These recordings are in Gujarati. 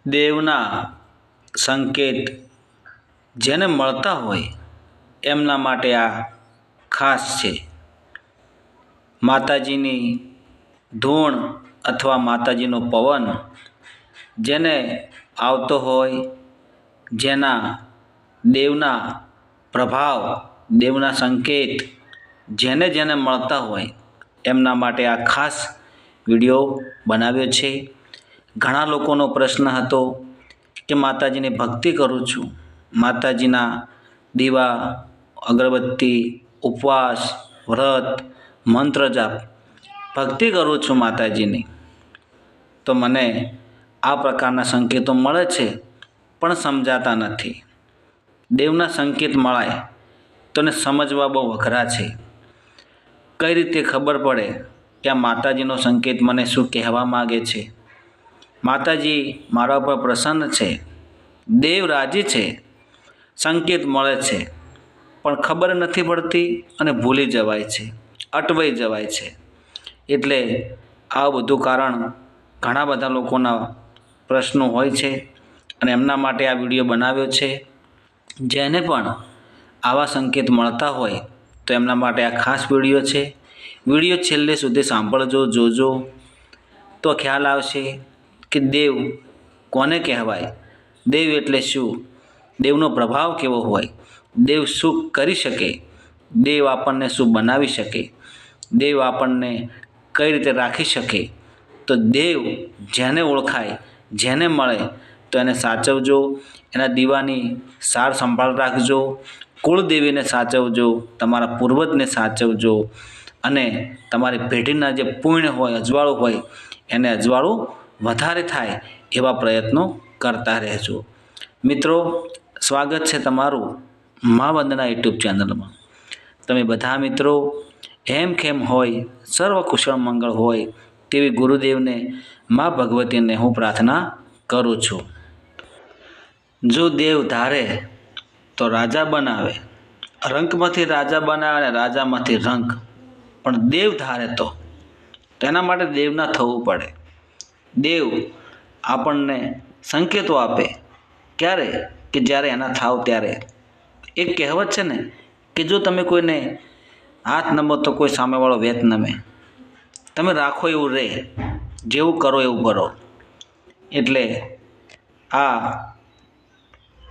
દેવના સંકેત જેને મળતા હોય એમના માટે આ ખાસ છે. માતાજીની ધૂણ અથવા માતાજીનો પવન જેને આવતો હોય, જેના દેવના પ્રભાવ, દેવના સંકેત જેને જેને મળતા હોય એમના માટે આ ખાસ વિડીયો બનાવ્યો છે. ઘણા લોકોનો પ્રશ્ન હતો કે માતાજીની ભક્તિ કરું છું, માતાજીના દીવા, અગરબત્તી, ઉપવાસ, વ્રત, મંત્ર જાપ ભક્તિ કરું છું માતાજીની, તો મને આ પ્રકારના સંકેતો મળે છે પણ સમજાતા નથી. દેવના સંકેત મળાય તો એને સમજવા બહુ અઘરા છે. કઈ રીતે ખબર પડે કે આ માતાજીનો સંકેત મને શું કહેવા માગે છે? માતાજી મારા પર પ્રસન્ન છે, દેવ રાજી છે, સંકેત મળે છે પણ ખબર નથી પડતી અને ભૂલી જવાય છે, અટવાઈ જવાય છે. એટલે આ બધું કારણ ઘણા બધા લોકોના પ્રશ્નો હોય છે અને એમના માટે આ વિડીયો બનાવ્યો છે. જેને પણ આવા સંકેત મળતા હોય તો એમના માટે આ ખાસ વિડીયો છે. વિડીયો છેલ્લે સુધી સાંભળજો, જોજો, તો ખ્યાલ આવશે કે દેવ કોને કહેવાય, દેવ એટલે શું, દેવનો પ્રભાવ કેવો હોય, દેવ શું કરી શકે, દેવ આપણને શું બનાવી શકે, દેવ આપણને કઈ રીતે રાખી શકે. તો દેવ જેને ઓળખાય, જેને મળે તો એને સાચવજો, એના દીવાની સાર સંભાળ રાખજો, કુળદેવીને સાચવજો, તમારા પૂર્વજને સાચવજો અને તમારી પેઢીના જે પુણ્ય હોય, અજવાળું હોય, એને અજવાળું વધારે થાય એવા પ્રયત્નો કરતા રહેજો. મિત્રો, સ્વાગત છે તમારું મા વંદના યુટ્યુબ ચેનલમાં. તમે બધા મિત્રો હેમ ખેમ હોય, સર્વ કુશળ મંગળ હોય તેવી ગુરુદેવને, મા ભગવતીને હું પ્રાર્થના કરું છું. જો દેવ ધારે તો રાજા બનાવે, રંકમાંથી રાજા બનાવે અને રાજામાંથી રંક, પણ દેવ ધારે તો તેના માટે દેવના થવું પડે. દેવ આપણને સંકેતો આપે, ક્યારે? કે જ્યારે એના થાવ ત્યારે. એક કહેવત છે ને કે જો તમે કોઈને હાથ નમો તો કોઈ સામેવાળો વેત નમે. તમે રાખો એવું રહે, જેવું કરો એવું કરો. એટલે આ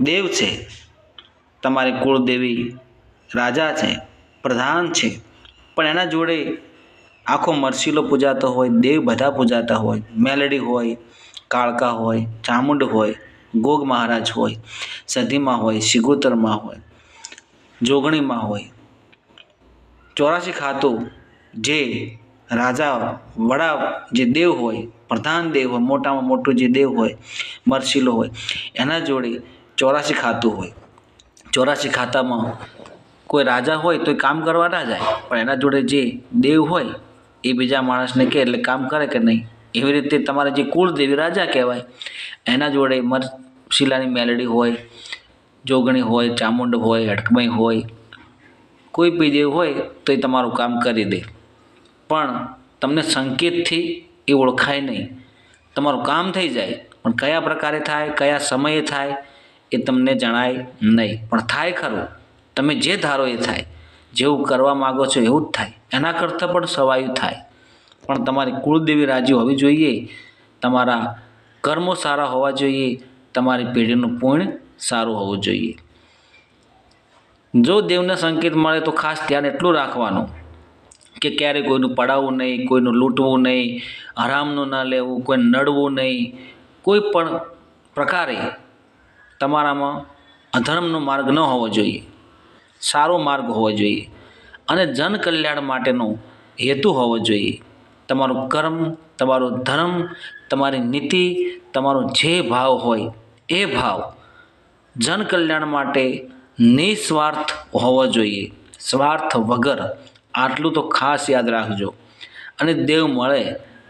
દેવ છે, તમારી કુળદેવી, રાજા છે, પ્રધાન છે, પણ એના જોડે આખો મરસીલો પૂજાતો હોય, દેવ બધા પૂજાતા હોય, મેલડી હોય, કાળકા હોય, ચામુંડ હોય, ગોગ મહારાજ હોય, સધીમાં હોય, સિગોતરમાં હોય, જોગણીમાં હોય, 84 ખાતું જે રાજા વડા જે દેવ હોય, પ્રધાન દેવ હોય, મોટામાં મોટું જે દેવ હોય, મરસીલો હોય, એના જોડે 84 ખાતું હોય. 84 ખાતામાં કોઈ રાજા હોય તો કામ કરવા ના જાય, પણ એના જોડે જે દેવ હોય એ બીજા માણસને કહે એટલે કામ કરે કે નહીં. એવી રીતે તમારે જે કુળદેવી રાજા કહેવાય, એના જોડે મરસીલાની મેલડી હોય, જોગણી હોય, ચામુંડ હોય, હડકમઈ હોય, કોઈ બી દેવ હોય તો એ તમારું કામ કરી દે. પણ તમને સંકેતથી એ ઓળખાય નહીં. તમારું કામ થઈ જાય પણ કયા પ્રકારે થાય, કયા સમયે થાય એ તમને જણાય નહીં, પણ થાય ખરું. તમે જે ધારો એ થાય, જેવું કરવા માગો છો એવું જ થાય, એના કરતાં પણ સવાયું થાય. પણ તમારી કુળદેવી રાજી હોવી જોઈએ, તમારા કર્મો સારા હોવા જોઈએ, તમારી પેઢીનું પુણ્ય સારું હોવું જોઈએ. જો દેવને સંકેત મળે તો ખાસ ધ્યાન એટલું રાખવાનું કે ક્યારેય કોઈનું પડાવવું નહીં, કોઈનું લૂંટવું નહીં, હરામનું ન લેવું, કોઈ નડવું નહીં, કોઈ પણ પ્રકારે તમારામાં અધર્મનો માર્ગ ન હોવો જોઈએ, સારો માર્ગ હોવો જોઈએ અને જન કલ્યાણ માટેનો હેતુ હોવો જોઈએ. તમારું કર્મ, તમારો ધર્મ, તમારી નીતિ, તમારો જે ભાવ હોય એ ભાવ જન કલ્યાણ માટે નિસ્વાર્થ હોવો જોઈએ, સ્વાર્થ વગર. આટલું તો ખાસ યાદ રાખજો. અને દેવ મળે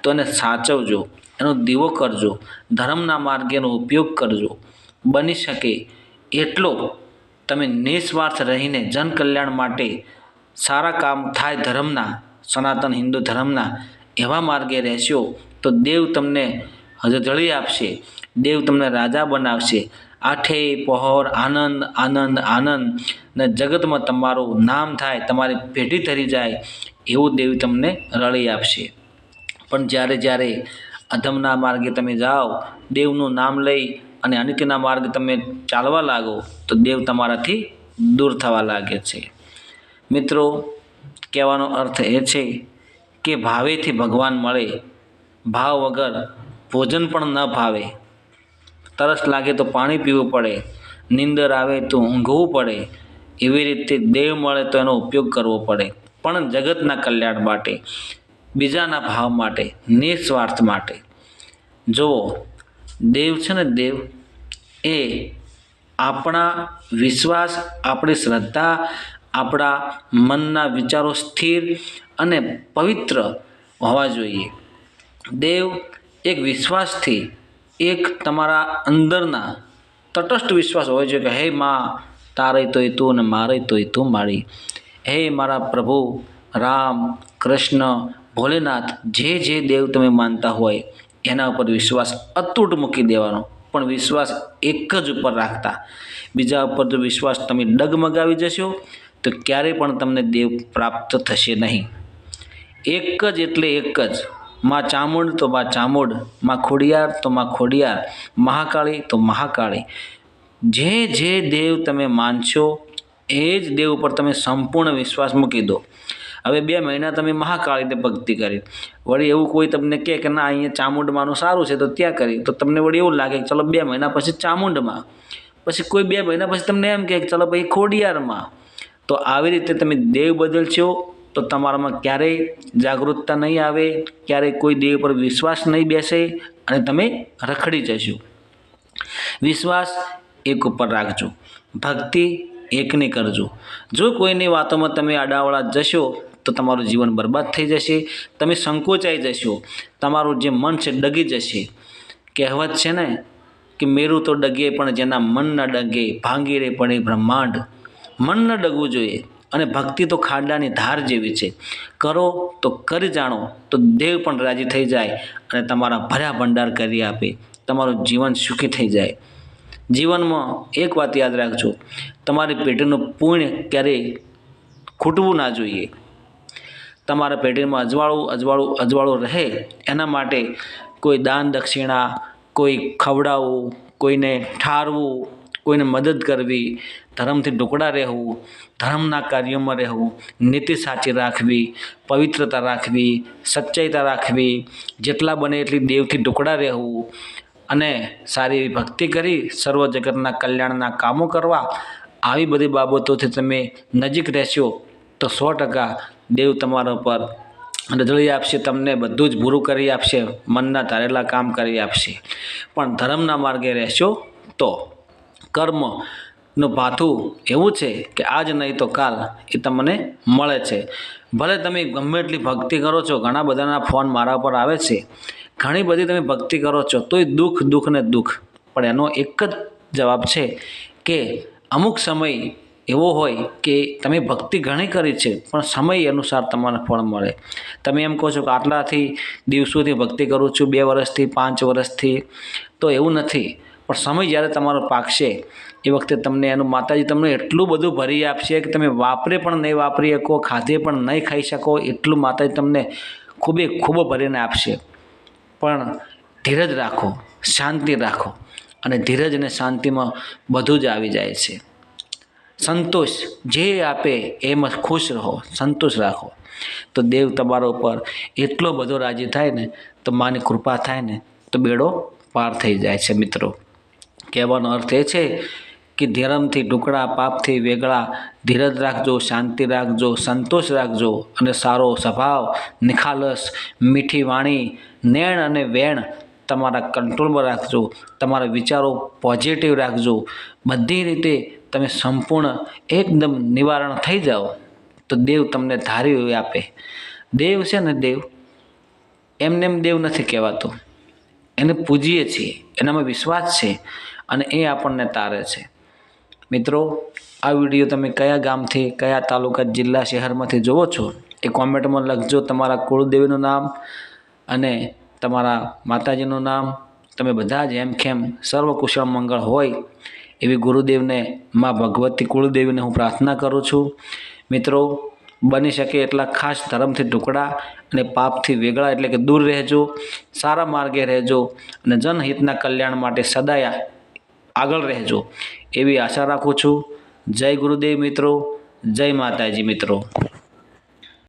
તો એને સાચવજો, એનો દીવો કરજો, ધર્મના માર્ગેનો ઉપયોગ કરજો. બની શકે એટલો તમે નિસ્વાર્થ રહીને જન કલ્યાણ માટે સારા કામ થાય ધર્મના, સનાતન હિન્દુ ધર્મના, એવા માર્ગે રહેશો તો દેવ તમને હજળી આપશે, દેવ તમને રાજા બનાવશે. આઠે પહોર આનંદ આનંદ આનંદ ને જગતમાં તમારું નામ થાય, તમારી પેઢી તરી જાય એવું દેવ તમને રળી આપશે. પણ જ્યારે જ્યારે અધમના માર્ગે તમે જાઓ, દેવનું નામ લઈ અને અનિત્યના માર્ગે તમે ચાલવા લાગો તો દેવ તમારાથી દૂર થવા લાગે છે. મિત્રો, કહેવાનો અર્થ એ છે કે ભાવેથી ભગવાન મળે, ભાવ વગર ભોજન પણ ન ભાવે. તરસ લાગે તો પાણી પીવું પડે, નીંદર આવે તો ઊંઘવું પડે. એવી રીતે દેવ મળે તો એનો ઉપયોગ કરવો પડે, પણ જગતના કલ્યાણ માટે, બીજાના ભાવ માટે, નિસ્વાર્થ માટે. જુઓ, દેવ છે ને, દેવ એ આપણા વિશ્વાસ, આપણી શ્રદ્ધા, આપણા મનના વિચારો સ્થિર અને પવિત્ર હોવા જોઈએ. દેવ એક વિશ્વાસથી, એક તમારા અંદરના તટસ્થ વિશ્વાસ હોય છે કે હે માં, તારે તોય તું અને મારે તોય તું મારી. હે મારા પ્રભુ રામ, કૃષ્ણ, ભોલેનાથ, જે જે દેવ તમે માનતા હોય એના ઉપર વિશ્વાસ અતૂટ મૂકી દેવાનો, પણ વિશ્વાસ એક જ ઉપર રાખતા. બીજા ઉપર જો વિશ્વાસ તમે ડગમગાવી જશો તો ક્યારેય પણ તમને દેવ પ્રાપ્ત થશે નહીં. એક જ એટલે એક જ, માં ચામુંડ તો માં ચામુંડ, માં ખોડિયાર તો માં ખોડિયાર, મહાકાળી તો મહાકાળી. જે જે દેવ તમે માનશો એ જ દેવ ઉપર તમે સંપૂર્ણ વિશ્વાસ મૂકી દો. હવે 2 મહિના તમે મહાકાળીને ભક્તિ કરી, વળી એવું કોઈ તમને કહે કે ના અહીંયા ચામુંડમાનું સારું છે તો ત્યાં કરી, તો તમને વળી એવું લાગે કે ચલો 2 મહિના પછી ચામુંડમાં, પછી કોઈ 2 મહિના પછી તમને એમ કહે કે ચલો ભાઈ ખોડિયારમાં. તો આવી રીતે તમે દેવ બદલશો તો તમારામાં ક્યારેય જાગૃતતા નહીં આવે, ક્યારેય કોઈ દેવ પર વિશ્વાસ નહીં બેસે અને તમે રખડી જશો. વિશ્વાસ એક ઉપર રાખજો, ભક્તિ એકની કરજો. જો કોઈની વાતોમાં તમે આડાવડા જશો તો તમારું જીવન બરબાદ થઈ જશે, તમે સંકોચાઈ જશો, તમારું જે મન છે ડગી જશે. કહેવત છે ને કે મેરું તો ડગે પણ જેના મન ન ડગે, ભાંગી રે પણ એ બ્રહ્માંડ. મન ન ડગવું જોઈએ. અને ભક્તિ તો ખાડાની ધાર જેવી છે, કરો તો કરી જાણો તો દેવ પણ રાજી થઈ જાય અને તમારા ભર્યા ભંડાર કરી આપે, તમારું જીવન સુખી થઈ જાય. જીવનમાં એક વાત યાદ રાખજો, તમારી પેઢીનું પુણ્ય ક્યારેય ખૂટવું ના જોઈએ. તમારા પેઢીમાં અજવાળું રહે એના માટે કોઈ દાન દક્ષિણા, કોઈ ખવડાવવું, કોઈને ઠારવું, કોઈને મદદ કરવી, ધર્મથી ઢોકળા રહેવું, ધર્મના કાર્યોમાં રહેવું, નીતિ સાચી રાખવી, પવિત્રતા રાખવી, સચ્ચાઈતા રાખવી, જેટલા બને એટલી દેવથી ઢોકળા રહેવું અને સારી એવી ભક્તિ કરી સર્વ જગતના કલ્યાણના કામો કરવા. આવી બધી બાબતોથી તમે નજીક રહેશો તો 100% દેવ તમારા પર રજળી આપશે, તમને બધું જ પૂરું કરી આપશે, મનના ધારેલા કામ કરી આપશે. પણ ધર્મના માર્ગે રહેશો તો કર્મનું ભાથું એવું છે કે આજ નહીં તો કાલ એ તમને મળે છે. ભલે તમે ગમે એટલી ભક્તિ કરો છો, ઘણા બધાના ફોન મારા પર આવે છે, ઘણી બધી તમે ભક્તિ કરો છો તોય દુઃખ ને દુઃખ. પણ એનો એક જ જવાબ છે કે અમુક સમય એવો હોય કે તમે ભક્તિ ઘણી કરી છે પણ સમય અનુસાર તમને ફળ મળે. તમે એમ કહો છો કે આટલાથી દિવસોથી ભક્તિ કરું છું, 2 વર્ષથી, 5 વર્ષથી, તો એવું નથી. પણ સમય જ્યારે તમારો પાકશે એ વખતે તમને એનું માતાજી તમને એટલું બધું ભરી આપશે કે તમે વાપરે પણ નહીં વાપરી શકો, ખાધે પણ નહીં ખાઈ શકો, એટલું માતાજી તમને ખૂબ ભરીને આપશે. પણ ધીરજ રાખો, શાંતિ રાખો, અને ધીરજ અને શાંતિમાં બધું જ આવી જાય છે. સંતોષ જે આપે એમાં ખુશ રહો, સંતોષ રાખો તો દેવ તમારા ઉપર એટલો બધો રાજી થાય ને, તો માની કૃપા થાય ને તો બેડો પાર થઈ જાય છે. મિત્રો, કહેવાનો અર્થ એ છે કે ધર્મથી ઢોકળા, પાપથી વેગળા, ધીરજ રાખજો, શાંતિ રાખજો, સંતોષ રાખજો અને સારો સ્વભાવ, નિખાલસ, મીઠી વાણી, નેણ અને વેણ તમારા કંટ્રોલમાં રાખજો. તમારા વિચારો પોઝિટિવ રાખજો. બધી રીતે તમે સંપૂર્ણ એકદમ નિવારણ થઈ જાઓ તો દેવ તમને ધાર્યું એવું આપે. દેવ છે ને, દેવ એમને એમ દેવ નથી કહેવાતો, એને પૂજીએ છીએ, એનામાં વિશ્વાસ છે અને એ આપણને તારે છે. મિત્રો, આ વિડીયો તમે કયા ગામથી, કયા તાલુકા, જિલ્લા, શહેરમાંથી જોવો છો એ કોમેન્ટમાં લખજો. તમારા કુળદેવીનું નામ અને તમારા માતાજીનું નામ, તમે બધા જ હેમખેમ સર્વકુશળ મંગળ હોય એવી ગુરુદેવને માં ભગવતી કુળદેવીને હું પ્રાર્થના કરું છું. મિત્રો, બની શકે એટલા ખાસ ધર્મથી ટુકડા અને પાપથી વેગળા એટલે કે દૂર રહેજો, સારા માર્ગે રહેજો અને જનહિતના કલ્યાણ માટે સદાય આગળ રહેજો એવી આશા રાખું છું. જય ગુરુદેવ મિત્રો, જય માતાજી મિત્રો.